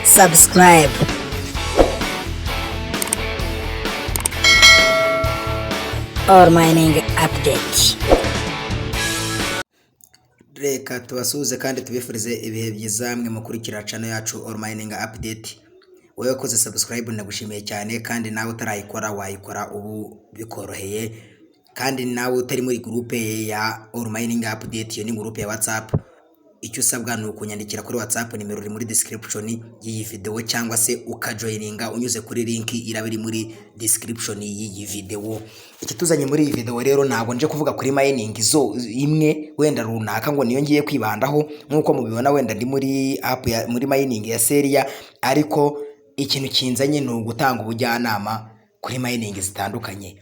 subscribe. ALL-MINIG update. Reka tubasuhuze kandi tubifurize ibihe byiza mwe mukurikira channel yacu ALL-MINIG update. Wowe koze subscribe nagushimiye cyane kandi nawe utarayikora wayikora ubu bikoroheye. Kandi nawe utari muri groupe ya ALL-MINIG update, yo ni groupe ya WhatsApp. Icyo usabwa ni ukunyandikira kuri WhatsApp, nimero iri muri description y'iyi video, cyangwa se ukajoininga unyuze kuri link irabiri muri description y'iyi video. Ikituzanye muri iyi video rero ntabwo nje kuvuga kuri mining imwe wenda runaka ngo niyo ngiye kwibandaho, nkuko mubibona wenda ndi muri app ya muri mining ya Seria, ariko ikintu kinzanye ni ugutanga ubujyanama kuri mining zitandukanye.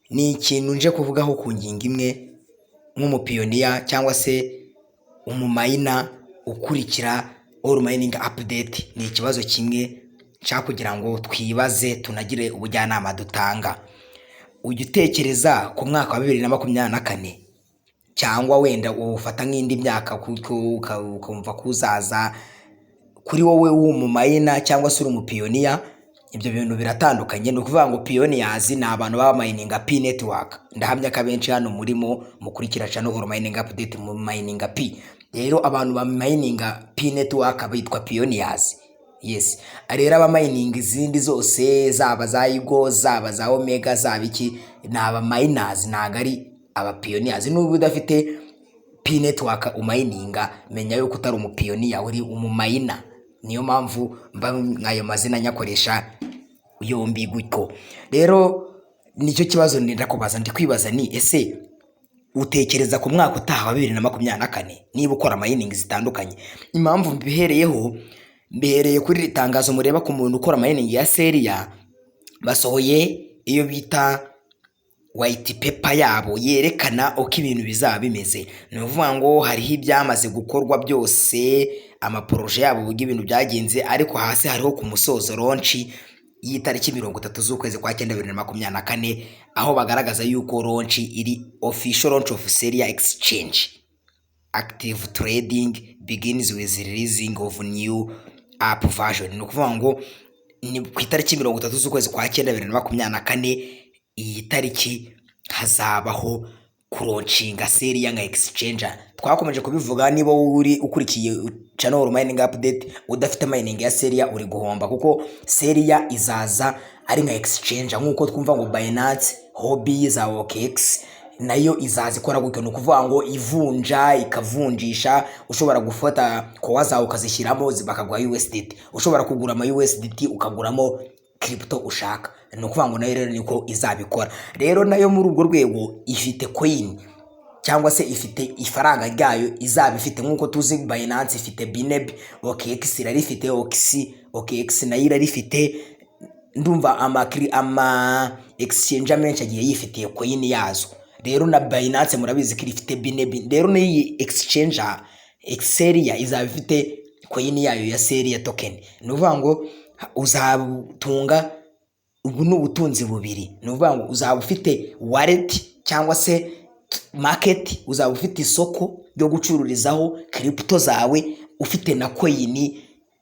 Ni ikintu nje kuvugaho ku ngingo imwe nk'umupioneer cyangwa se umumayina ukurikira ALL-MINIG update. Ni ikibazo kimwe cya kugira ngo twibaze tunagire ubujyanama dutanga. Ujya utekereza ku mwaka wa 2024 cyangwa wenda ufata nk'indi myaka ukumva kuzaza kuri wowe w'umumayina cyangwa se uri umupioneer? Ibyo bintu biratandukanye. Ni ukuvuga ngo pioneers ni abantu baba mining P network. Ndahamya ka benshi hano murimo mukurikira channel ALL-MINIG update mu mining P. Rero abantu ba mining P network bitwa pioneers. Yes. Rero aba mining izindi zose zaba za Igo, zaba za Omega, zaba iki, ni aba miners, nagari aba pioneers. N'ubu udafite P network umininga, menya yuko utari umupioneer, uri umumayina. Niyo mpamvu mba ayo mazina nyakoresha yombi gutyo. Rero nicyo kibazo ndenda kubaza, ndi kwibaza ni ese utekereza ku mwaka utaha wa 2024 niba ukora mining zitandukanye? Impamvu mbihereye kuri itangazo mureba ku muntu ukora mining ya Seria, basohoye iyo bita white paper yabo yerekana uko ibintu bizaba bimeze. Ni ukuvuga ngo hariho ibyamaze gukorwa byose, amaproje yabo uburyo ibintu byagenze, ariko hasi hariho ku musozo launch y'itariki 30 z'ukwezi kwa 9 2024, aho bagaragaza yuko launch iri official launch of Seria exchange. Active trading begins with releasing of new app version. Ni ukuvuga ngo ni ku itariki 30 z'ukwezi kwa 9 2024, iyi tariki hazabaho kuronshinga Seria nka exchanger. Twakomeje kubivuga, niba uri ukurikiye channel ALL-MINIG update udafite mining ya Seria uri guhomba, kuko Seria izaza ari nka exchanger nkuko twumva ngo Binance, Hobby za OKX nayo izaza ikora gutyo. Ni ukuvuga ngo ivunja ikavunjisha, ushobora gufata kowa zawe ukazishyiramo bakaguha USDT, ushobora kugura ama USDT ukaguramo crypto ushaka. Ni ukuvuga ngo nayo rero niko izabikora. Rero nayo muri ubwo rwego ifite coin cyangwa se ifite ifaranga ryayo izaba ifite, nkuko tuzi Binance ifite BNB, OKX irarifite, OKX nayo irarifite. Ndumva ama exchange menshi agiye yifitiye coin yazo. Rero na Binance murabizi ko ifite BNB. Rero nayi exchanger Seria izaba ifite coin yayo ya Seria token. Ni ukuvuga ngo uzatunga ubu n'ubutunzi bubiri. Ni ukuvuga ngo uzaba ufite wallet cyangwa se market, uzaba ufite isoko ryo gucururizaho crypto zawe, ufite na coin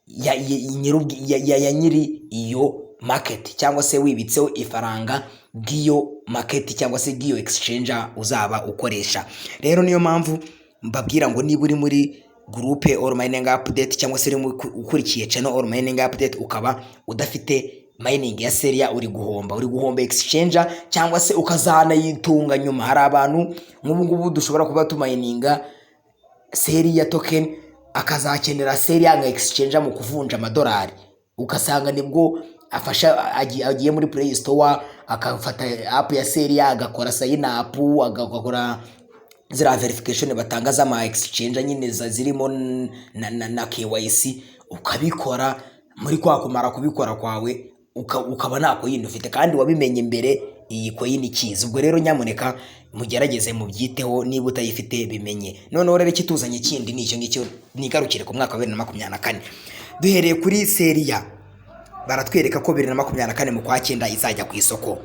ya nyiri iyo market, cyangwa se wibitseho ifaranga bw'iyo market cyangwa se bw'iyo exchanger uzaba ukoresha. Rero niyo mpamvu mbabwira ngo niba uri muri groupe ALL-MINIG update cyangwa se ukurikiye channel ALL-MINIG update ukaba udafite mining ya Seria, uri guhomba exchanger, cyangwa se ukazana yitunga nyuma. Hari abantu nk'ubu ngubu dushobora kuba tumininga Seria token akazakenera Seria nka exchanger mu kuvunja amadolari, ukasanga nibwo afasha agiye muri Play Store akafata app ya Seria agakora sign up, agakora zira verification batanga za ma exchange nyine zirimo na KYC, ukabikora muri kwa kumara kubikora kwawe ukaba nako yindi ufite kandi wabimenye mbere iyi coin ikiza. Ubwo rero nyamuneka mugerageze mubyiteho, niba utayifite bimenye. Noneho rero kituzanye kindi nicyo ngicyo nigarukire ku mwaka wa 2024. Duhereye kuri Seria, baratwereka ko 2024 mu kwa 9 izajya ku isoko.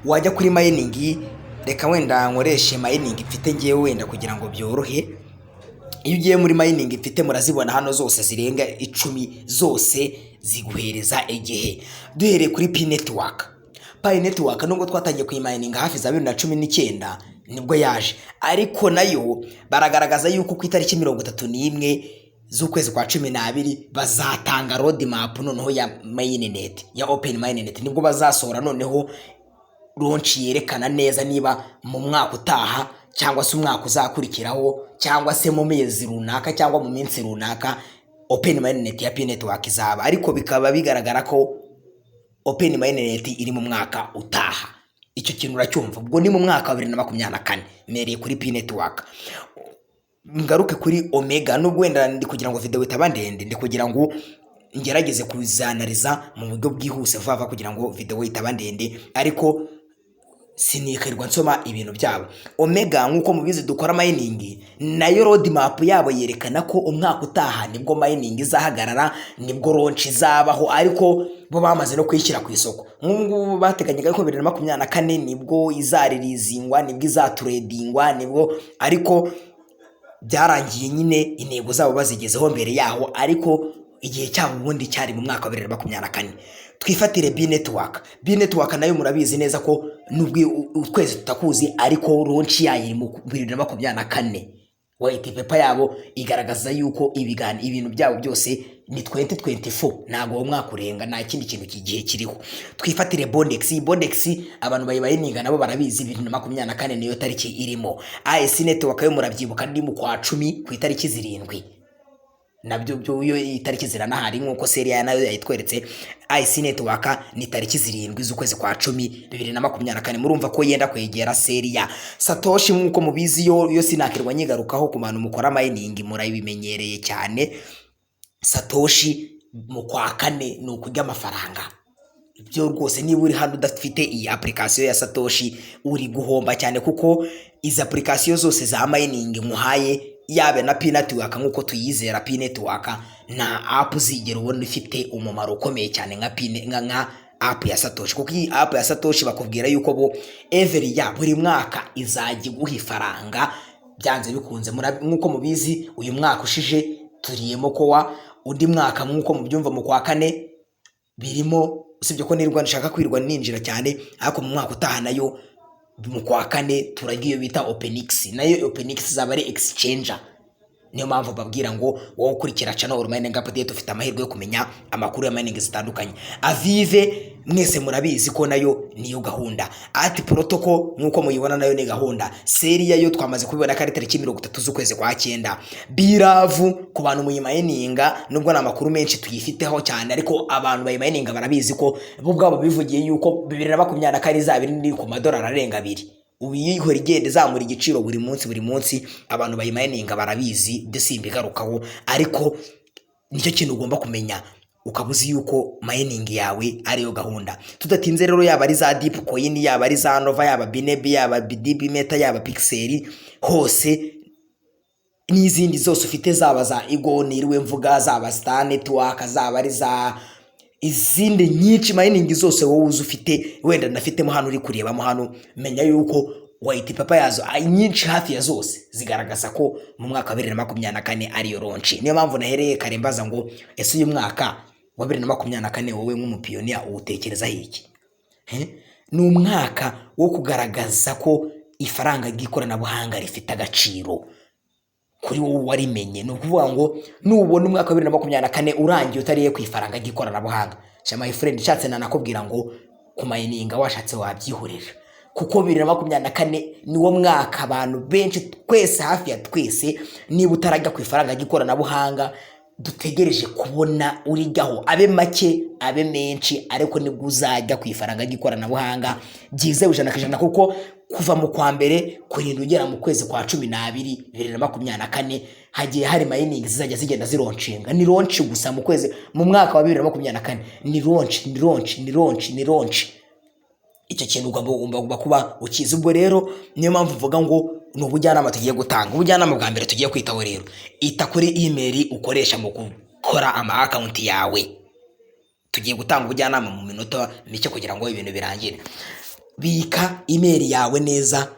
Wajya kuri mining, reka wenda nkoreshe mining mfite ngiye wenda kugira ngo byorohe. iyo ugiye muri mining mfite murazibona hano zose zirenga 10 zose ziguhereza igihe. Duhereye kuri Pi network. Pi network nubwo twatangiye kuyimayining hafi za 2019 nibwo yaje, ariko nayo baragaragaza yuko ku itariki 31 z'ukwezi kwa 12 bazatanga roadmap noneho ya Mainnet, ya Open Mainnet, nibwo bazasohora noneho launch yerekana neza niba mu mwaka utaha cyangwa se umwaka uzakurikiraho cyangwa se mu mezi runaka cyangwa mu minsi runaka Open Mainnet ya Pi network izaba, ariko bikaba bigaragara ko Open Mainnet iri mu mwaka utaha. Icyo kintu uracyumva, ubwo ni mu mwaka wa 2024 mereye kuri Pi network. Ngaruke kuri Omega, nubwo wenda ndi kugira ngo video itaba ndende, ndi kugira ngo ngerageze kuzanariza mu buryo bwihuse vuba kugira ngo video itaba ndende, ariko sinikirwa nsoma ibintu byabo. Omega nkuko mubizi dukora mining, nayo roadmap yabo yerekana ko umwaka utaha nibwo mining izahagarara, nibwo launch izabaho, ariko bo bamaze no kwishyira ku isoko. Nk'ubu bateganyaga ko 2024 nibwo izaririzingwa, nibwo izaturedingwa, nibwo, ariko byarangiye nyine intego zabo bazigezeho mbere yaho, ariko igihe cyabo ubundi cyari mu mwaka wa 2024. Twifatire Pi network. Pi network nayo murabizi neza ko nubwo ukwezi tutakuzi, ariko launch yayo mu 2024. White paper yabo igaragaza yuko ibintu byabo byose ni 2024, ntago umwaka urenga, nta kindi kintu kigihe kiriho. Twifatire Bondex. Bondex abantu bayibayininga nabo barabizi 2024 niyo tariki irimo. AS network yo muravyibuka ndi mu kwa 10 ku itariki 7. Nabyo byo iyo itariki ziranahari nkuko seria nayo yayitweretse. AS network ni tariki 7 z'ukwezi kwa 10 2024. Murumva ko yenda kwegera seria. Satoshi nkuko mubizi yo sinakirwa nyigarukaho ku bantu mukora mining murabimenyereye cyane. Satoshi mu kwa 4 no kujya amafaranga. Ibyo rwose niba uri hano udafite iyi application ya Satoshi uri guhomba cyane, kuko izi application zose za mining muhaye yabe na Pi network nkuko tuyizera Pi network, na app zigera ubona ifite umumaro ukomeye cyane nka app ya Satoshi. Kuko iyi app ya Satoshi bakubwira yuko bo every ya buri mwaka izajya guha ifaranga byanze bikunze. Nkuko mubizi uyu mwaka ushije turiyemo ko undi mwaka nkuko mubyumva mu kwa 4 birimo, usibye ko nirwa nshaka kwirwa ninjira cyane, ariko mu mwaka utaha nayo mu kwa 4 turagiye bita OpenX. Nayo OpenX zaba ari exchanger. Niyo mpamvu babwira ngo wowe ukurikira channel ALL-MINIG-UPDATE ufite amahirwe yo kumenya amakuru ya mining zitandukanye. Avive mwese murabizi ko nayo niyo gahunda. Ati protocol nkuko muyibona nayo ni gahunda. Seria yo twamaze kubibona ko ari tariki 30 z'ukwezi kwa 9. Biravu ku bantu muyimayininga, nubwo na makuru menshi tuyifiteho cyane, ariko abantu bayimayininga barabizi ko bo bwabo bivugiye yuko 2024 izabiri ndi ku madolari arenga 2. Ubiyihora igende zamura igiciro buri munsi, abantu bayimayininga barabizi byo simbigarukaho, ariko nicyo kintu ugomba kumenya ukabuzi yuko mining yawe ariyo gahunda. Tudatinze rero, yaba ari za deep coin, yaba ari za nova, yaba BNB, yaba BDB meta, yaba pixel, hose n'izindi zose ufite, zaba za Ego niriwe mvuga, zaba Star network, zaba ari za izindi nyinshi mining zose wowe uzufite, wenda nafitemo hano uri kurebamo hano, menya yuko white paper yazo nyinshi hafi ya zose zigaragaza ko mu mwaka wa 2024 ariyo launch. Niyo mpamvu nahereye karembaza ngo ese uyu mwaka wa 2024 wowe nk'umupioneer utekereza iki? Ni umwaka wo kugaragaza ko ifaranga ry'ikoranabuhanga rifite agaciro kuri wowe warimenye. No kuvuga ngo nubona umwaka wa 2024 urangiye utariye ku ifaranga ry'ikoranabuhanga, sha my friend, nshatse nanakubwira ngo kumayininga washatse wabyihorera, kuko 2024 niwo mwaka abantu benshi twese hafi ya twese, niba utarajya ku ifaranga ry'ikoranabuhanga dutegereje kubona urijyaho, abe make abe menshi, ariko nibwo uzajya ku ifaranga ry'ikoranabuhanga byizewe 100%, kuko kuva mu kwa mbere kurinda ugera mu kwezi kwa 12 2024 hagiye hari mining zizajya zigenda zironchinga. Ni launch gusa mu kwezi, mu mwaka wa 2024 ni launch. Icyo kintu ugomba kuba ukizi. Ubwo rero niyo mpamvu uvuga ngo n'ubujyanama tugiye gutanga. Ubujyanama bwa mbere tugiye kwitaho rero, ita kuri email ukoresha mu gukora ama account yawe. Tugiye gutanga ubujyanama mu minota mike kugira ngo ibintu birangire. Bika email yawe neza,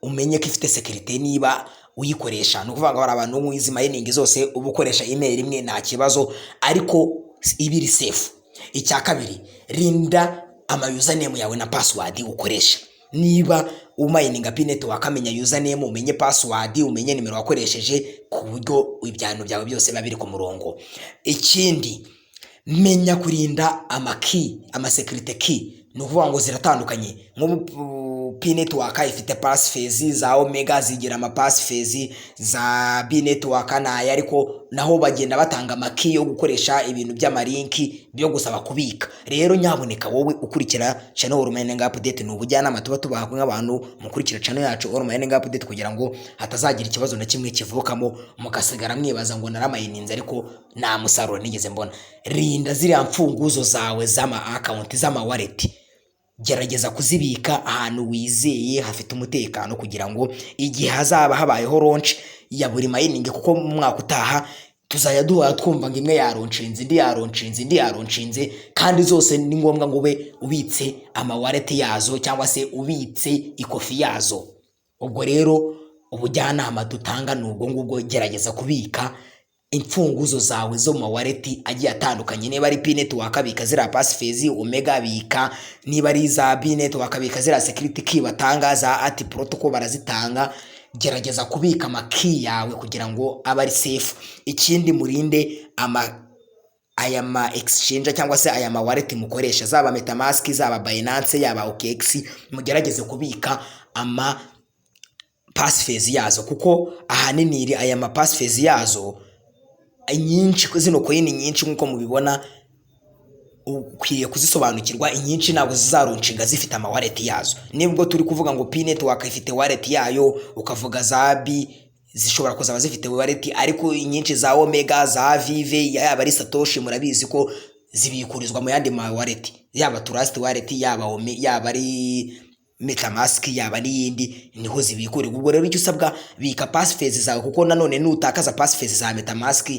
umenye ko ifite security. Niba uyikoresha. Ni ukuvuga ngo hari abantu mu izi mining zose uba ukoresha email imwe nta kibazo, ariko ibiri safe. Icya kabiri, rinda ama username yawe na password ukoresha. Niba umayininga pinet wakamenya username, umenye password, umenye nimero wakoresheje ku buryo ibyantu byawe byose biba biri ku murongo. Ikindi, menya kurinda ama security key. Ni ukuvuga ngo ziratandukanye. Nk'ubu P-network ifite passphrase, za Omega zigira ama passphrase, za B-network nayo, ariko naho bagenda batanga amaki yo gukoresha ibintu by'amalinki byo gusaba kubika. Rero nyaboneka wowe ukurikira channel ALL-MINIG-UPDATE, n'ubujyanama tuba tubaha nk'abantu mukurikira channel yacu ALL-MINIG-UPDATE, kugira ngo hatazagira ikibazo na kimwe kivukamo mukasigara mwibaza ngo naramayininze ariko nta musaruro nigeze mbona. Rinda ziriya mfunguzo zawe z'ama account z'ama wallet, gerageza kuzibika ahantu wizeye hafite umutekano, kugira ngo igihe hazaba habayeho launch ya buri mining, kuko mu mwaka utaha tuzajya duhora twumva ngo imwe yaronchinze, indi yaronchinze, kandi zose ni ngombwa ngo ube ubitse ama wallet yazo cyangwa se ubitse ikofi yazo. Ubwo rero ubujyanama dutanga n'ubwo ngubwo, gerageza kubika imfunguzo zawe zo mu wallet agiye atandukanye. Niba ari P-net wakabika zira passphrase, Omega bika. Niba ari za B-net wakabika zira security key batanga, za AT protocol barazitanga. Gerageza kubika amaki yawe kugira ngo abe ari safe. Ikindi, murinde aya ma exchange cyangwa se aya ma wallet mukoresha, zaba MetaMask, zaba Binance, yaba OKX, mugerageze kubika ama passphrase yazo, kuko ahanini aya ma passphrase yazo inyinshi, zino coin nyinshi nkuko mubibona, ukwiye kuzisobanukirwa. Inyinshi ntabwo zizarunshinga zifite ama wallet yazo. Nibwo turi kuvuga ngo P-network ifite wallet yayo, ukavuga za B zishobora kuzaba zifite wallet, ariko inyinshi za Omega, za Vive, yaba ari Satoshi, murabizi ko zibikurizwa mu yandi ma wallet, yaba Trust wallet, yaba yaba ari MetaMask, yaba n'iyindi, niho zibikurirwa. Ubwo rero icyo usabwa, bika passphrase zawe, kuko nanone nutakaza passphrase za MetaMask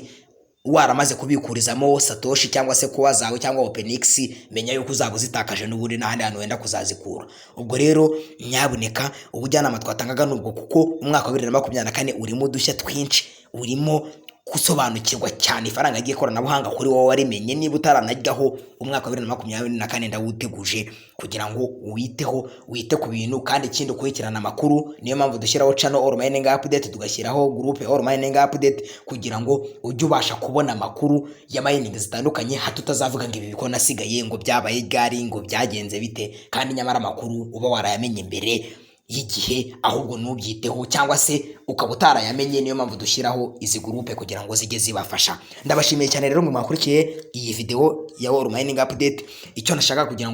waramaze kubikurizamo Satoshi cyangwa se kuwa zawe cyangwa OpenX, menya yuko uzaba uzitakaje n'ubundi n'ahandi hantu wenda kuzazikura. Ubwo rero nyaboneka ubujyanama twatangaga n'ubwo, kuko umwaka wa 2024 urimo udushya twinshi, urimo gusobanukirwa cyane ifaranga ry'ikoranabuhanga kuri wowe warimenye. Niba utaranajyaho, umwaka wa 2024 ndawuteguje kugira ngo wite ku bintu, kandi ikindi ukurikirana amakuru. Niyo mpamvu dushyiraho channel ALL-MINIG-UPDATE, tugashyiraho group ALL-MINIG-UPDATE, kugira ngo ujye ubasha kubona amakuru ya mining zitandukanye, hato utazavuga ngo ibi biko nasigaye, ngo byabaye gari, ngo byagenze bite, kandi nyamara amakuru uba warayamenye mbere y'igihe, ahubwo nubyiteho cyangwa se ukaba utarayamenye. Niyo mpamvu dushyiraho izi groupe kugira ngo zijye zibafasha. Ndabashimiye cyane rero mwakurikiye iyi video ya ALL-MINIG-UPDATE. Icyo nashaka kugira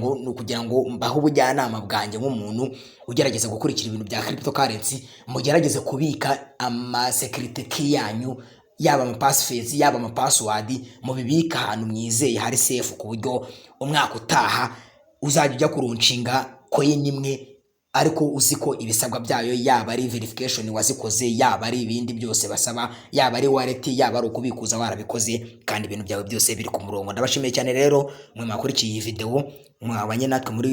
ngo mbaho ubujyanama bwanjye nk'umuntu ugerageza gukurikira ibintu bya cryptocurrency, mugerageze kubika ama security key yanyu, yaba ama passphrase, yaba ama password, mubibika ahantu mwizeye hari safe, ku buryo umwaka utaha uzajya ujya kurunshinga coin imwe, ariko uziko ibisabwa byayo, yaba ari verification wazikoze, yaba ari ibindi byose basaba, yaba ari wallet, yaba ari ukubikuza warabikoze, kandi ibintu byawe byose biri ku murongo. Ndabashimiye cyane rero mwe mwakurikiye iyi video, mwabanye natwe muri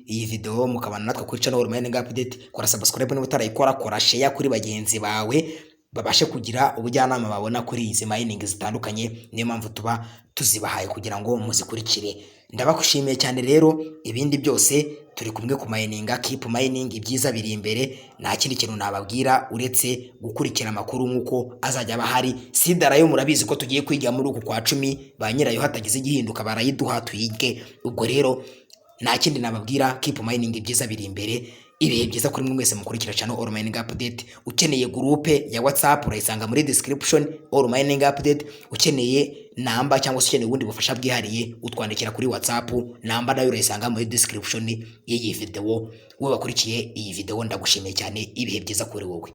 iyi video, mukabana natwe kuri channel ALL-MINIG-UPDATE. Kora subscribe niba utarayikora, kora share kuri bagenzi bawe, babashe kugira ubujyanama babona kuri izi mining zitandukanye. Niyo mpamvu tuba tuzibahaye kugira ngo muzikurikire. Ndabakushimiye cyane rero, ibindi byose turi kumwe ku mininga. Keep mining, ibyiza biri imbere. Nta kindi kintu nababwira uretse gukurikira amakuru nkuko azajya bahari. Sidara yo murabizi ko tugiye kwiga muri uku kwa 10, ba nyirayo hatagize igihinduka barayiduha tuyige. Ubwo rero nta kindi nababwira, keep mining, ibyiza biri imbere. Ibihe byiza kuri mwe mwese mukurikira channel ALL-MINIG-UPDATE. Ukeneye groupe ya WhatsApp urayisanga muri description, ALL-MINIG-UPDATE. Ukeneye namba cyangwa se ukeneye ubundi bufasha bwihariye, utwandikira kuri WhatsApp, namba nayo urayisanga muri description y'iyi video. Wowe bakurikiye iyi video ndagushimiye cyane, ibihe byiza kuri wowe.